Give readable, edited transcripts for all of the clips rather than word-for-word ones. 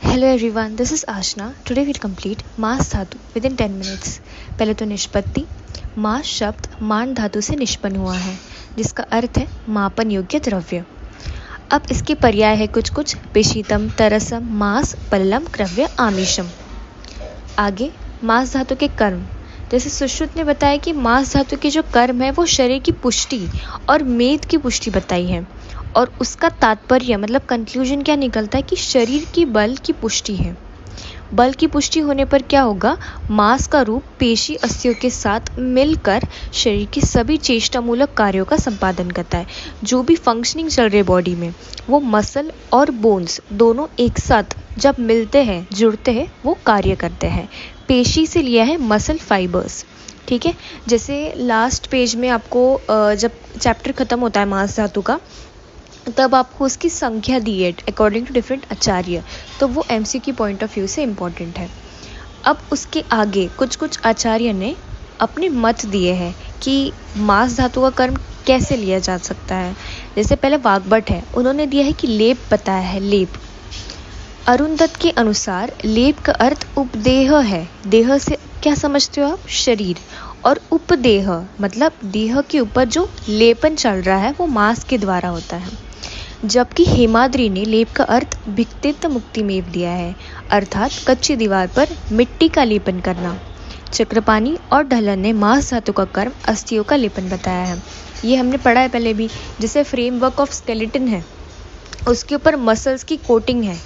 Hello everyone, this is Ashna. Today we'll complete मास धातु within 10 minutes. पहले तो निष्पत्ति। मास शब्द मान धातु से निष्पन्न हुआ है, जिसका अर्थ है मापन योग्य द्रव्य। अब इसके पर्याय है कुछ कुछ: पेशीतम, तरसम, मास, पल्लम, क्रव्य, आमिषम। आगे मास धातु के कर्म। जैसे सुश्रुत ने बताया कि मास धातु के जो कर्म है वो शरीर की पुष्टि और मेद की पुष्टि बताई है, और उसका तात्पर्य मतलब कंक्लूजन क्या निकलता है कि शरीर की बल की पुष्टि है। बल की पुष्टि होने पर क्या होगा? मांस का रूप पेशी अस्थियों के साथ मिलकर शरीर के सभी चेष्टामूलक कार्यों का संपादन करता है। जो भी फंक्शनिंग चल रही है बॉडी में, वो मसल और बोन्स दोनों एक साथ जब मिलते हैं, जुड़ते हैं, वो कार्य करते हैं। पेशी से लिया है मसल फाइबर्स। ठीक है, जैसे लास्ट पेज में आपको जब चैप्टर खत्म होता है मांस धातु का, तब आपको उसकी संख्या दी है अकॉर्डिंग टू डिफरेंट आचार्य, तो वो एमसीक्यू पॉइंट ऑफ व्यू से इम्पॉर्टेंट है। अब उसके आगे कुछ कुछ आचार्य ने अपने मत दिए हैं कि मास धातु का कर्म कैसे लिया जा सकता है। जैसे पहले वाग्भट है, उन्होंने दिया है कि लेप बताया है, लेप। अरुंधत के अनुसार लेप का अर्थ उपदेह है। देह से क्या समझते हो आप? शरीर। और उपदेह मतलब देह के ऊपर जो लेपन चल रहा है वो मांस के द्वारा होता है। जबकि हेमाद्री ने लेप का अर्थ भिक्तित्व मुक्ति में दिया है, अर्थात कच्ची दीवार पर मिट्टी का लेपन करना। चक्रपाणी और ढलन ने मांस धातु का कर्म अस्थियों का लेपन बताया है। ये हमने पढ़ा है पहले भी। जैसे फ्रेमवर्क ऑफ स्केलेटन है, उसके ऊपर मसल्स की कोटिंग है,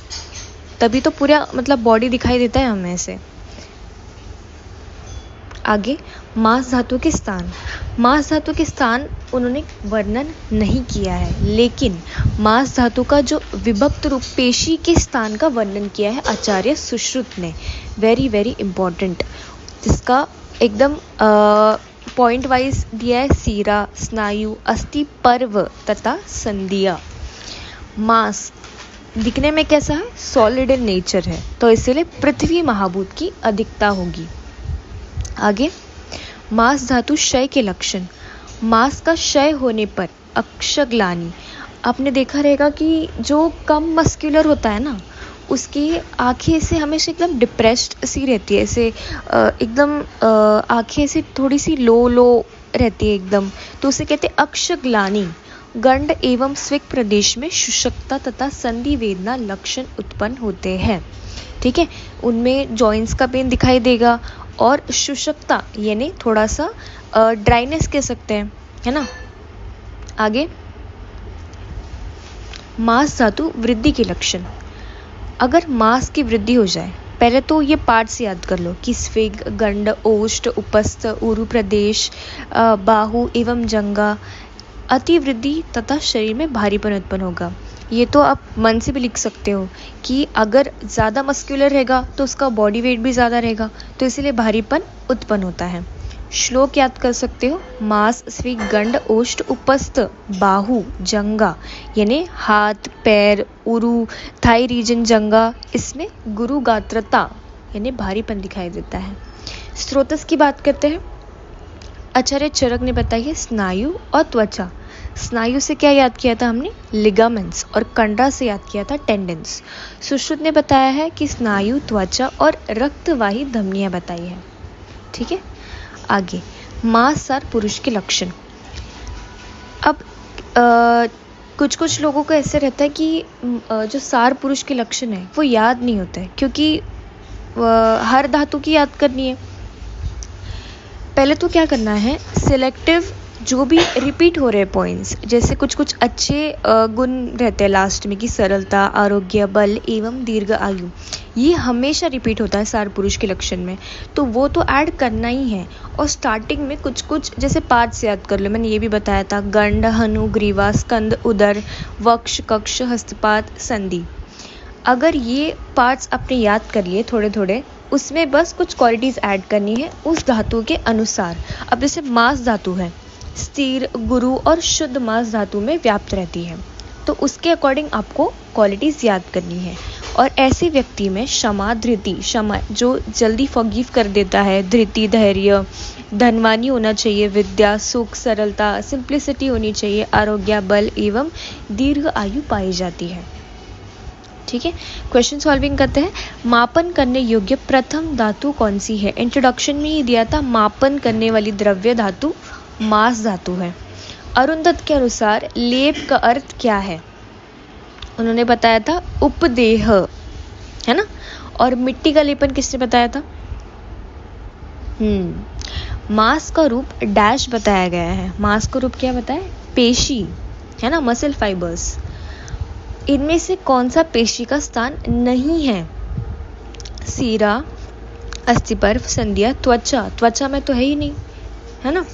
तभी तो पूरा मतलब बॉडी दिखाई देता है हमें से। आगे मांस धातु के स्थान। मांस धातु के स्थान उन्होंने वर्णन नहीं किया है, लेकिन मांस धातु का जो विभक्त रूप पेशी के स्थान का वर्णन किया है आचार्य सुश्रुत ने। वेरी वेरी इंपॉर्टेंट, जिसका एकदम पॉइंट वाइज दिया है: सीरा, स्नायु, अस्थि, पर्व तथा संधिया। मांस दिखने में कैसा है? सॉलिड इन नेचर है, तो इसलिए पृथ्वी महाभूत की अधिकता होगी। आगे मांस धातु क्षय के लक्षण। मांस का क्षय होने पर अक्षग्लानि। आपने देखा रहेगा कि जो कम मस्कुलर होता है ना, उसकी आंखें ऐसे हमेशा एकदम डिप्रेस्ड सी रहती है, ऐसे एकदम आंखें ऐसे थोड़ी सी लो लो रहती है एकदम, तो उसे कहते हैं अक्षग्लानि। गंड एवं स्विक प्रदेश में शुष्कता तथा संधि वेदना लक्षण उत्पन्न होते हैं। ठीक है, उनमें जॉइंट्स का पेन दिखाई देगा, और शुष्कता यानी थोड़ा सा ड्राइनेस कह सकते हैं, है ना। आगे मांस धातु वृद्धि के लक्षण। अगर मांस की वृद्धि हो जाए, पहले तो ये पार्ट्स याद कर लो कि स्फिग, गंड, ओष्ठ, उपस्थ, ऊरु प्रदेश, बाहु एवं जंगा। अतिवृद्धि तथा शरीर में भारीपन उत्पन्न होगा। ये तो आप मन से भी लिख सकते हो कि अगर ज़्यादा मस्कुलर रहेगा तो उसका बॉडी वेट भी ज़्यादा रहेगा, तो इसीलिए भारीपन उत्पन्न होता है। श्लोक याद कर सकते हो: मांस, स्फिग, गंड, ओष्ठ, उपस्थ, बाहु, जंगा यानी हाथ, पैर, उरु, थाई रीजन, जंगा, इसमें गुरु गात्रता यानी भारीपन दिखाई देता है। स्रोतस की बात करते हैं। आचार्य चरक ने बताई है स्नायु और त्वचा। स्नायु से क्या याद किया था हमने? लिगामेंट्स। और कंडा से याद किया था टेंडेंस। सुश्रुत ने बताया है कि स्नायु, त्वचा और रक्तवाही धमनियां बताई है। ठीक है, आगे मांससार पुरुष के लक्षण। अब कुछ कुछ लोगों को ऐसे रहता है कि जो सार पुरुष के लक्षण है वो याद नहीं होता है, क्योंकि हर धातु की याद करनी है। पहले तो क्या करना है, सिलेक्टिव जो भी रिपीट हो रहे पॉइंट्स, जैसे कुछ कुछ अच्छे गुण रहते हैं लास्ट में कि सरलता, आरोग्य, बल एवं दीर्घ आयु, ये हमेशा रिपीट होता है सार पुरुष के लक्षण में, तो वो तो ऐड करना ही है। और स्टार्टिंग में कुछ कुछ जैसे पार्ट्स याद कर लो, मैंने ये भी बताया था: गंड, हनु, ग्रीवा, स्कंद, उदर, वक्ष, कक्ष, हस्तपाद, संधि। अगर ये पार्ट्स आपने याद कर लिए थोड़े थोड़े, उसमें बस कुछ क्वालिटीज़ ऐड करनी है उस धातु के अनुसार। अब जैसे मांस धातु है, स्थिर, गुरु और शुद्ध मांस धातु में व्याप्त रहती है, तो उसके अकॉर्डिंग आपको क्वालिटीज़ याद करनी है। और ऐसे व्यक्ति में क्षमा, धृति, क्षमा जो जल्दी फॉरगिव कर देता है, धृति, धैर्य, धनवानी होना चाहिए, विद्या, सुख, सरलता, सिंप्लिसिटी होनी चाहिए, आरोग्य, बल एवं दीर्घ आयु पाई जाती है। ठीक है, क्वेश्चन सॉल्विंग करते हैं। मापन करने योग्य प्रथम धातु कौन सी है? इंट्रोडक्शन में ही दिया था, मापन करने वाली द्रव्य धातु मास धातु है। अरुंधत के अनुसार लेप का अर्थ क्या है? उन्होंने बताया था उपदेह, है ना। और मिट्टी का लेपन किसने बताया था? मांस का रूप डैश बताया गया है। मांस का रूप क्या बताया? पेशी, है ना, मसल फाइबर्स। इनमें से कौन सा पेशी का स्थान नहीं है? सीरा, अस्थिपर्व, संधिया, त्वचा। त्वचा में तो है ही नहीं, है ना।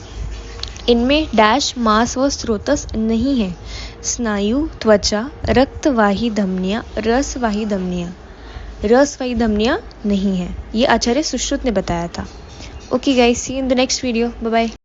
इनमें डैश मांस व स्रोतस नहीं है। स्नायु, त्वचा, रक्तवाही धमनियां, रसवाही धमनियां। रसवाही धमनियां नहीं है, ये आचार्य सुश्रुत ने बताया था। Okay guys, see in the next video, bye bye.